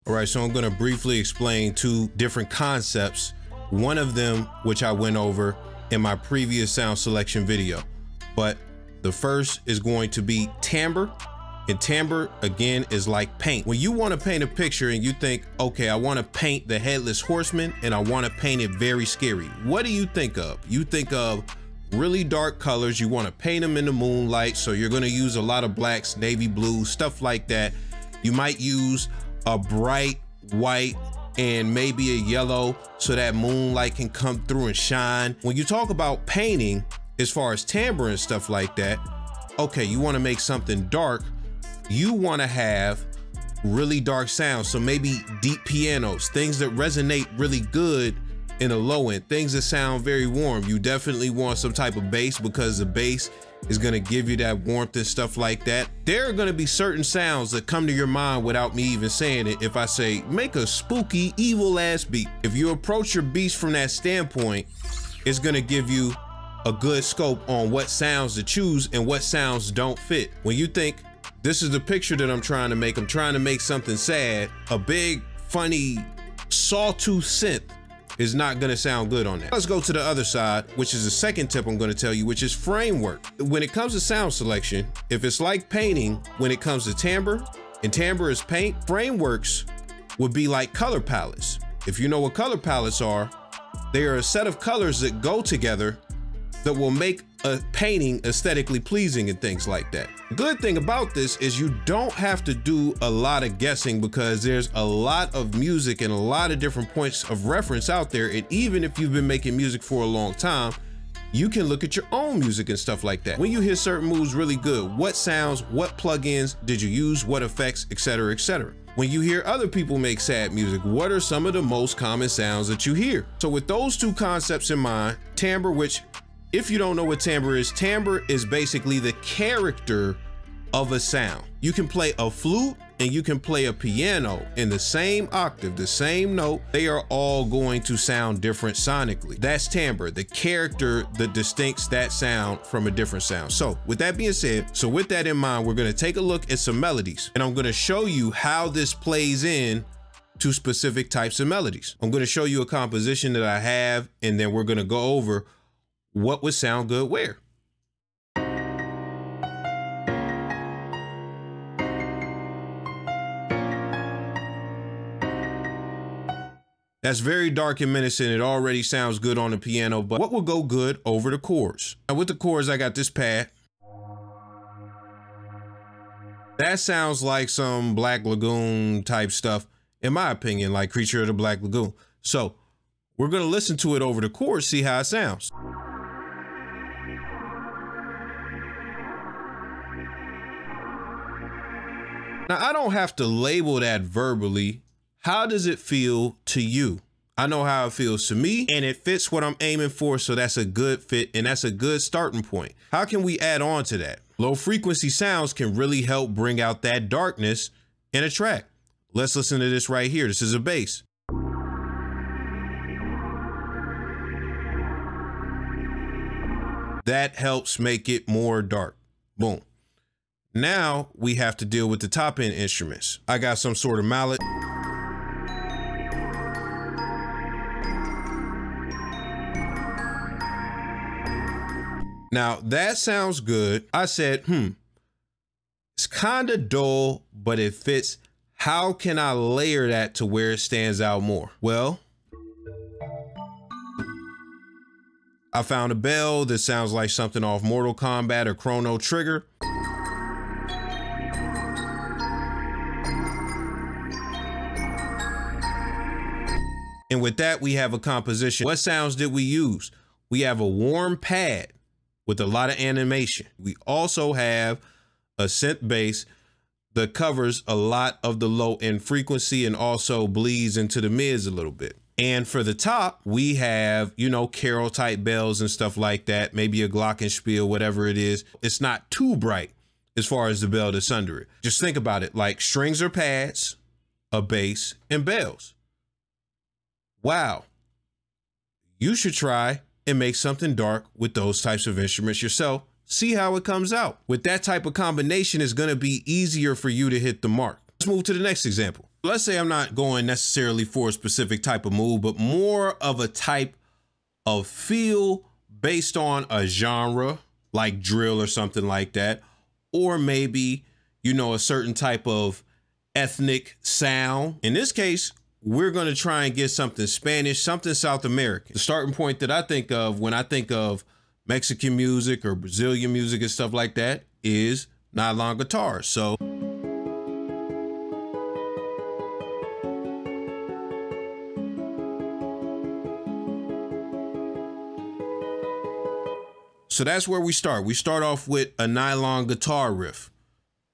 All right, so I'm gonna briefly explain two different concepts. One of them, which I went over in my previous sound selection video, but the first is going to be timbre. And timbre, again, is like paint. When you wanna paint a picture and you think, okay, I wanna paint the Headless Horseman and I wanna paint it very scary, what do you think of? You think of really dark colors. You wanna paint them in the moonlight, so you're gonna use a lot of blacks, navy blues, stuff like that. You might use a bright white and maybe a yellow so that moonlight can come through and shine. When you talk about painting, as far as timbre and stuff like that, okay, you wanna make something dark, you wanna have really dark sounds. So maybe deep pianos, things that resonate really good in a low end, things that sound very warm. You definitely want some type of bass because the bass is gonna give you that warmth and stuff like that. There are gonna be certain sounds that come to your mind without me even saying it. If I say, make a spooky, evil ass beat. If you approach your beats from that standpoint, it's gonna give you a good scope on what sounds to choose and what sounds don't fit. When you think, this is the picture that I'm trying to make something sad, a big, funny, sawtooth synth is not gonna sound good on that. Let's go to the other side, which is the second tip I'm gonna tell you, which is framework. When it comes to sound selection, if it's like painting, when it comes to timbre, and timbre is paint, frameworks would be like color palettes. If you know what color palettes are, they are a set of colors that go together that will make a painting aesthetically pleasing and things like that. The good thing about this is you don't have to do a lot of guessing because there's a lot of music and a lot of different points of reference out there. And even if you've been making music for a long time, you can look at your own music and stuff like that. When you hear certain moves really good, what sounds, what plugins did you use, what effects, etc., etc. When you hear other people make sad music, what are some of the most common sounds that you hear? So with those two concepts in mind, timbre, which if you don't know what timbre is basically the character of a sound. You can play a flute and you can play a piano in the same octave, the same note. They are all going to sound different sonically. That's timbre, the character that distincts that sound from a different sound. So with that being said, with that in mind, we're gonna take a look at some melodies and I'm gonna show you how this plays in to specific types of melodies. I'm gonna show you a composition that I have and then we're gonna go over what would sound good where. That's very dark and menacing. It already sounds good on the piano, but what will go good over the chords? Now with the chords, I got this pad. That sounds like some Black Lagoon type stuff, in my opinion, like Creature of the Black Lagoon. So we're gonna listen to it over the chords, see how it sounds. Now, I don't have to label that verbally. How does it feel to you? I know how it feels to me and it fits what I'm aiming for. So that's a good fit and that's a good starting point. How can we add on to that? Low frequency sounds can really help bring out that darkness in a track. Let's listen to this right here. This is a bass. That helps make it more dark. Boom. Now we have to deal with the top end instruments. I got some sort of mallet. Now that sounds good. I said, it's kind of dull, but it fits. How can I layer that to where it stands out more? Well, I found a bell that sounds like something off Mortal Kombat or Chrono Trigger. And with that, we have a composition. What sounds did we use? We have a warm pad with a lot of animation. We also have a synth bass that covers a lot of the low end frequency and also bleeds into the mids a little bit. And for the top, we have, you know, carol type bells and stuff like that. Maybe a glockenspiel, whatever it is. It's not too bright as far as the bell that's under it. Just think about it like strings or pads, a bass, and bells. Wow. You should try and make something dark with those types of instruments yourself. See how it comes out. With that type of combination, it's going to be easier for you to hit the mark. Let's move to the next example. Let's say I'm not going necessarily for a specific type of mood, but more of a type of feel based on a genre like drill or something like that. Or maybe, you know, a certain type of ethnic sound. In this case, we're going to try and get something Spanish, something South American. The starting point that I think of when I think of Mexican music or Brazilian music and stuff like that is nylon guitars. So that's where we start. We start off with a nylon guitar riff.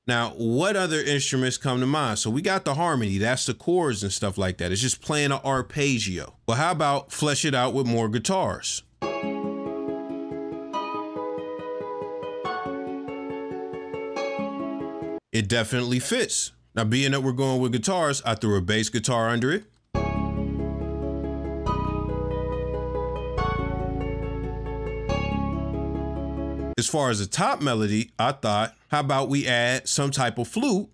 Now, what other instruments come to mind? So we got the harmony, that's the chords and stuff like that. It's just playing an arpeggio. Well, how about flesh it out with more guitars? It definitely fits. Now, being that we're going with guitars, I threw a bass guitar under it. As far as the top melody, I thought, how about we add some type of flute?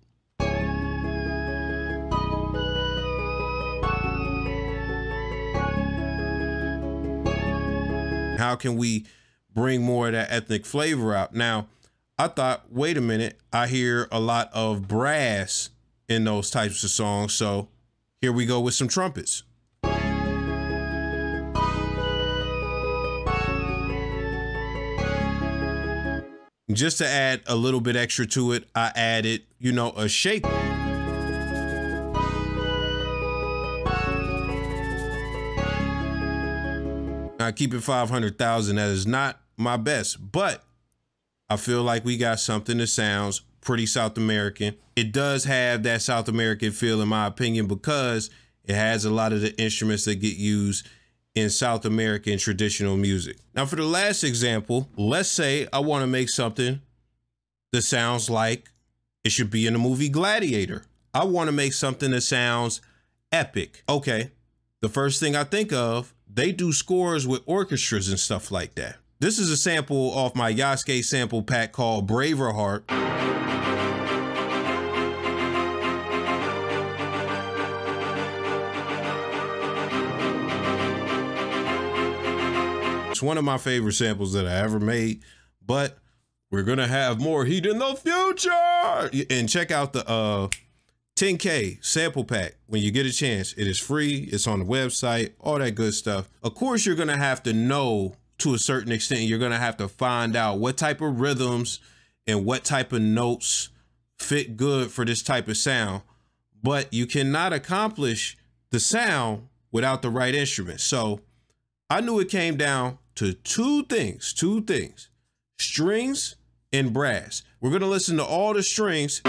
How can we bring more of that ethnic flavor out? Now, I thought, wait a minute, I hear a lot of brass in those types of songs. So here we go with some trumpets. Just to add a little bit extra to it, I added, you know, a shaker. Now, keep it 500,000. That is not my best, but I feel like we got something that sounds pretty South American. It does have that South American feel, in my opinion, because it has a lot of the instruments that get used in South American traditional music. Now, for the last example, let's say I want to make something that sounds like it should be in the movie Gladiator. I want to make something that sounds epic. Okay, the first thing I think of, they do scores with orchestras and stuff like that. This is a sample off my Yasuke sample pack called Braverheart. It's one of my favorite samples that I ever made, but we're gonna have more heat in the future. And check out the 10K sample pack when you get a chance. It is free, it's on the website, all that good stuff. Of course, you're gonna have to know to a certain extent, you're gonna have to find out what type of rhythms and what type of notes fit good for this type of sound, but you cannot accomplish the sound without the right instrument. So I knew it came down to two things, strings and brass. We're gonna listen to all the strings.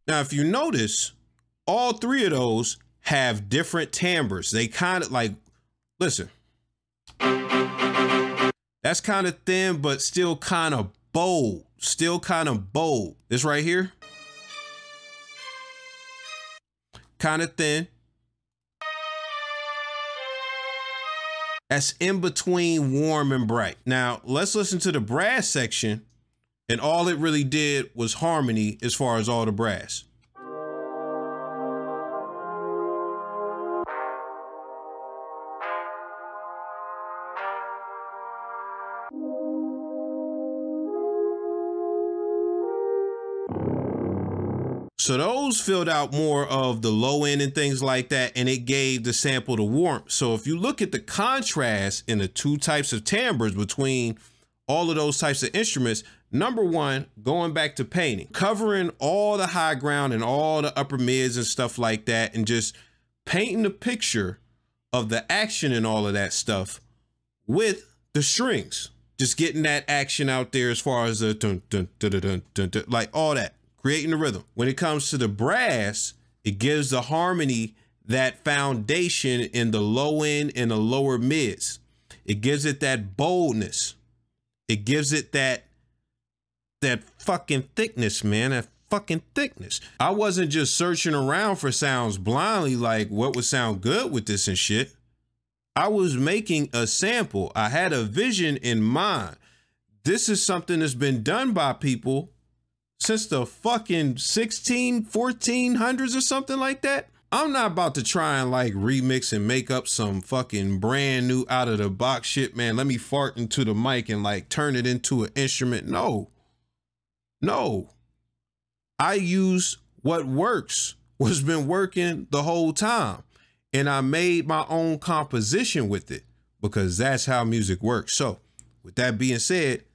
Now, if you notice, all three of those have different timbres. They kind of like, listen. That's kind of thin, but still kind of bold. This right here, kind of thin. That's in between warm and bright. Now, let's listen to the brass section. And all it really did was harmony as far as all the brass. So those filled out more of the low end and things like that, and it gave the sample the warmth. So if you look at the contrast in the two types of timbres between all of those types of instruments, number one, going back to painting, covering all the high ground and all the upper mids and stuff like that, and just painting the picture of the action and all of that stuff with the strings, just getting that action out there as far as the dun, dun, dun, dun, dun, dun, dun, like all that, creating the rhythm. When it comes to the brass, it gives the harmony that foundation in the low end and the lower mids. It gives it that boldness. It gives it that fucking thickness, man, that fucking thickness. I wasn't just searching around for sounds blindly, like what would sound good with this and shit. I was making a sample. I had a vision in mind. This is something that's been done by people since the fucking 1400s or something like that. I'm not about to try and like remix and make up some fucking brand new out of the box shit, man. Let me fart into the mic and like turn it into an instrument. No. I use what works, what's been working the whole time. And I made my own composition with it because that's how music works. So with that being said,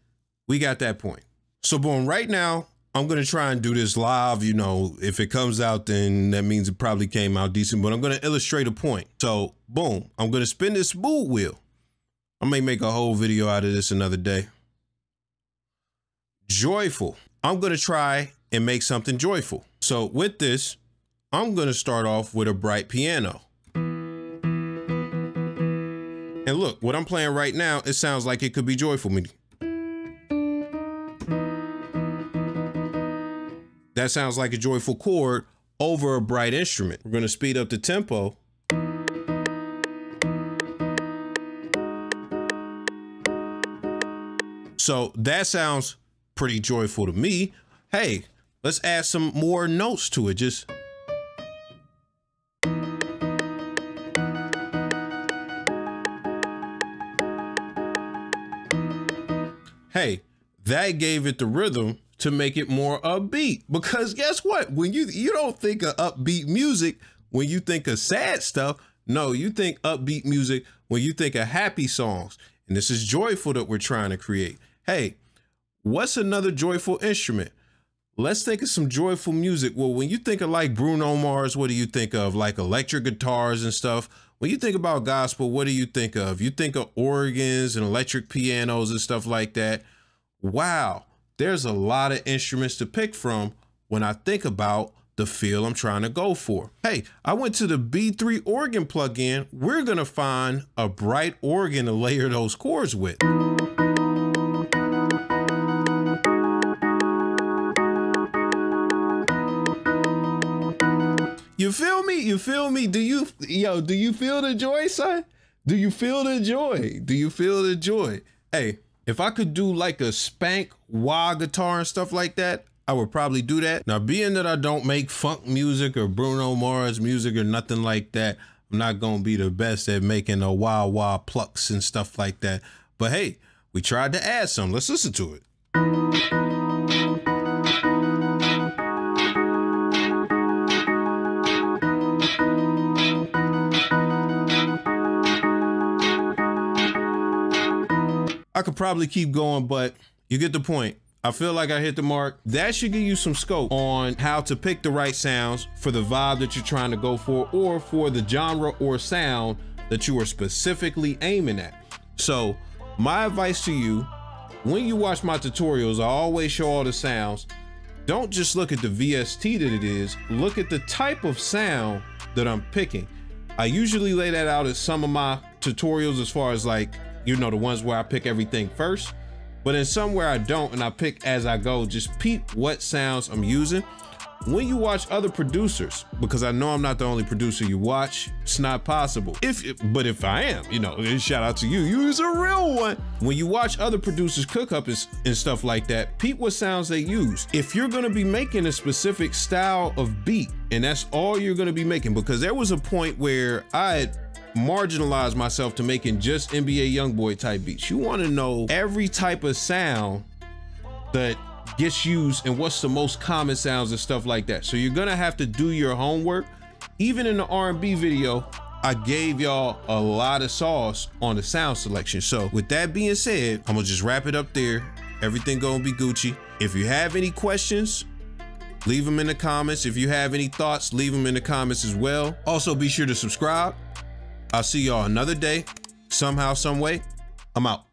we got that point. So boom, right now, I'm going to try and do this live. You know, if it comes out, then that means it probably came out decent, but I'm going to illustrate a point. So boom, I'm going to spin this mood wheel. I may make a whole video out of this another day. Joyful. I'm going to try and make something joyful. So with this, I'm going to start off with a bright piano. And look, what I'm playing right now, it sounds like it could be joyful. That sounds like a joyful chord over a bright instrument. We're going to speed up the tempo. So that sounds pretty joyful to me. Hey, let's add some more notes to it. Just hey, that gave it the rhythm to make it more upbeat, because guess what? When you don't think of upbeat music when you think of sad stuff. No, you think upbeat music when you think of happy songs. And this is joyful that we're trying to create. Hey, what's another joyful instrument? Let's think of some joyful music. Well, when you think of like Bruno Mars, what do you think of? Like electric guitars and stuff. When you think about gospel, what do you think of? You think of organs and electric pianos and stuff like that. Wow. There's a lot of instruments to pick from when I think about the feel I'm trying to go for. Hey, I went to the B3 organ plugin. We're going to find a bright organ to layer those chords with. You feel me? You feel me? Do you feel the joy, son? Do you feel the joy? Do you feel the joy? Hey, if I could do like a spank wah guitar and stuff like that, I would probably do that. Now, being that I don't make funk music or Bruno Mars music or nothing like that, I'm not going to be the best at making a wah wah plucks and stuff like that. But hey, we tried to add some. Let's listen to it. I could probably keep going, but you get the point. I feel like I hit the mark. That should give you some scope on how to pick the right sounds for the vibe that you're trying to go for, or for the genre or sound that you are specifically aiming at. So my advice to you, when you watch my tutorials, I always show all the sounds. Don't just look at the VST that it is, look at the type of sound that I'm picking. I usually lay that out as some of my tutorials as far as like, you know, the ones where I pick everything first, but in some where I don't and I pick as I go. Just peep what sounds I'm using. When you watch other producers, because I know I'm not the only producer you watch, it's not possible. But if I am, you know, shout out to you, you's a real one. When you watch other producers cook up and stuff like that, peep what sounds they use. If you're gonna be making a specific style of beat, and that's all you're gonna be making, because there was a point where I had marginalize myself to making just NBA Youngboy type beats. You want to know every type of sound that gets used and what's the most common sounds and stuff like that. So you're gonna have to do your homework. Even in the R&B video, I gave y'all a lot of sauce on the sound selection. So with that being said, I'm gonna just wrap it up there. Everything gonna be Gucci. If you have any questions, leave them in the comments. If you have any thoughts, leave them in the comments as well. Also, be sure to subscribe. I'll see y'all another day, somehow, some way. I'm out.